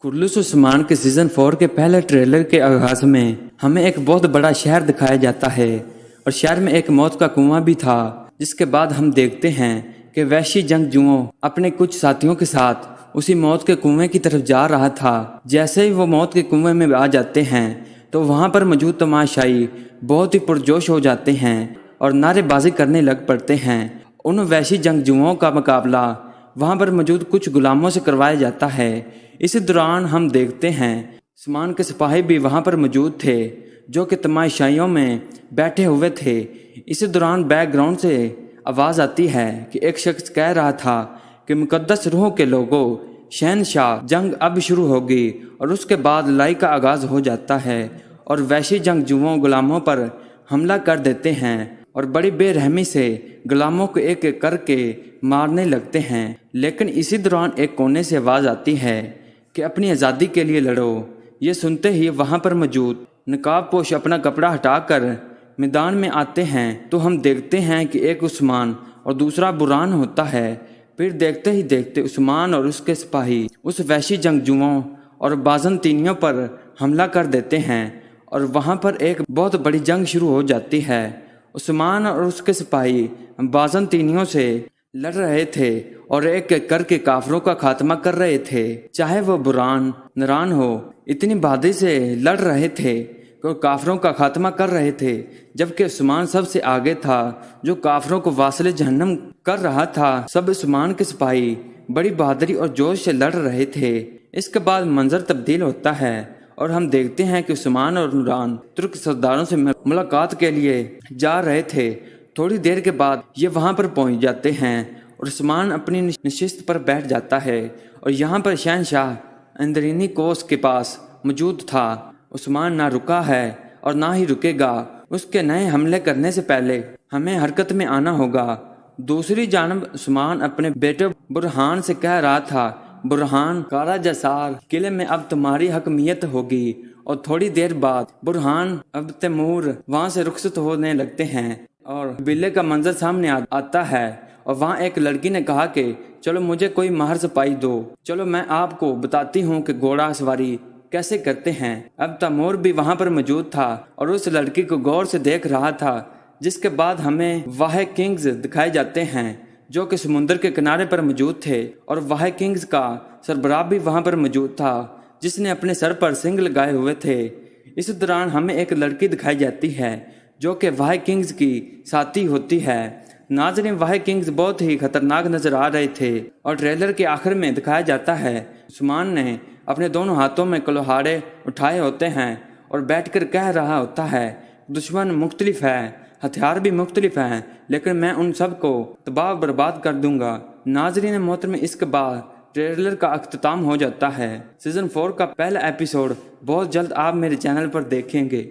कुर्लुस उस्मान के सीज़न 4 के पहले ट्रेलर के आगाज में हमें एक बहुत बड़ा शहर दिखाया जाता है और शहर में एक मौत का कुआं भी था। जिसके बाद हम देखते हैं कि वहशी जंगजुओं अपने कुछ साथियों के साथ उसी मौत के कुएं की तरफ जा रहा था। जैसे ही वो मौत के कुएं में आ जाते हैं तो वहाँ पर मौजूद तमाशाई बहुत ही पुरजोश हो जाते हैं और नारेबाजी करने लग पड़ते हैं। उन वहशी जंगजुओं का मुकाबला वहाँ पर मौजूद कुछ गुलामों से करवाया जाता है। इसी दौरान हम देखते हैं उस्मान के सिपाही भी वहाँ पर मौजूद थे जो कि तमाशाइयों में बैठे हुए थे। इसी दौरान बैकग्राउंड से आवाज़ आती है कि एक शख्स कह रहा था कि मुकद्दस रूहों के लोगों, शहनशाह, जंग अब शुरू होगी। और उसके बाद लड़ाई का आगाज़ हो जाता है और वहशी जंगजुओं गुलामों पर हमला कर देते हैं और बड़ी बेरहमी से गुलामों को एक एक करके मारने लगते हैं। लेकिन इसी दौरान एक कोने से आवाज़ आती है कि अपनी आज़ादी के लिए लड़ो। ये सुनते ही वहाँ पर मौजूद नकाबपोश अपना कपड़ा हटाकर मैदान में आते हैं तो हम देखते हैं कि एक उस्मान और दूसरा बुरहान होता है। फिर देखते ही देखते उस्मान और उसके सिपाही उस वहशी जंगजुओं और बाज़ंतीनियों पर हमला कर देते हैं और वहाँ पर एक बहुत बड़ी जंग शुरू हो जाती है। उस्मान और उसके सिपाही बाज़ंतीनियों से लड़ रहे थे और एक एक करके काफरों का खात्मा कर रहे थे। चाहे वो बुरहान नरान हो, इतनी बहादुरी से लड़ रहे थे कि काफरों का खात्मा कर रहे थे, जबकि उस्मान सबसे आगे था जो काफरों को वासिले जहन्नम कर रहा था। सब उस्मान के सिपाही बड़ी बहादुरी और जोश से लड़ रहे थे। इसके बाद मंजर तब्दील होता है और हम देखते हैं कि उस्मान और नूरान तुर्क सरदारों से मुलाकात के लिए जा रहे थे। थोड़ी देर के बाद ये वहाँ पर पहुँच जाते हैं और उस्मान अपनी नशिस्त पर बैठ जाता है और यहाँ पर शहनशाह अंदरूनी कोस के पास मौजूद था। उस्मान ना रुका है और ना ही रुकेगा। उसके नए हमले करने से पहले हमें हरकत में आना होगा। दूसरी जानब उस्मान अपने बेटे बुरहान से कह रहा था, बुरहान कारा जसार, किले में अब तुम्हारी हकमियत होगी। और थोड़ी देर बाद बुरहान अब तैमूर वहाँ से रुखसत होने लगते हैं और बिल्ले का मंजर सामने आता है और वहाँ एक लड़की ने कहा कि चलो मुझे कोई महर सपाई दो, चलो मैं आपको बताती हूँ कि घोड़ा सवारी कैसे करते हैं। अब तैमूर भी वहाँ पर मौजूद था और उस लड़की को गौर से देख रहा था। जिसके बाद हमें वाह किंग्स दिखाए जाते हैं जो कि समुद्र के किनारे पर मौजूद थे और वाह किंग्स का सरबराह भी वहाँ पर मौजूद था जिसने अपने सर पर सिंग लगाए हुए थे। इस दौरान हमें एक लड़की दिखाई जाती है जो कि वाह किंग्स की साथी होती है। नाज़रीन, वाह किंग्स बहुत ही खतरनाक नजर आ रहे थे और ट्रेलर के आखिर में दिखाया जाता है उस्मान ने अपने दोनों हाथों में कुल्हाड़े उठाए होते हैं और बैठकर कह रहा होता है, दुश्मन मुख्तलिफ है, हथियार भी मुख्तलिफ हैं, लेकिन मैं उन सब को तबाह बर्बाद कर दूंगा। नाज़रीन मोहतरम, इसके बाद ट्रेलर का अख्ताम हो जाता है। सीज़न 4 का पहला एपिसोड बहुत जल्द आप मेरे चैनल पर देखेंगे।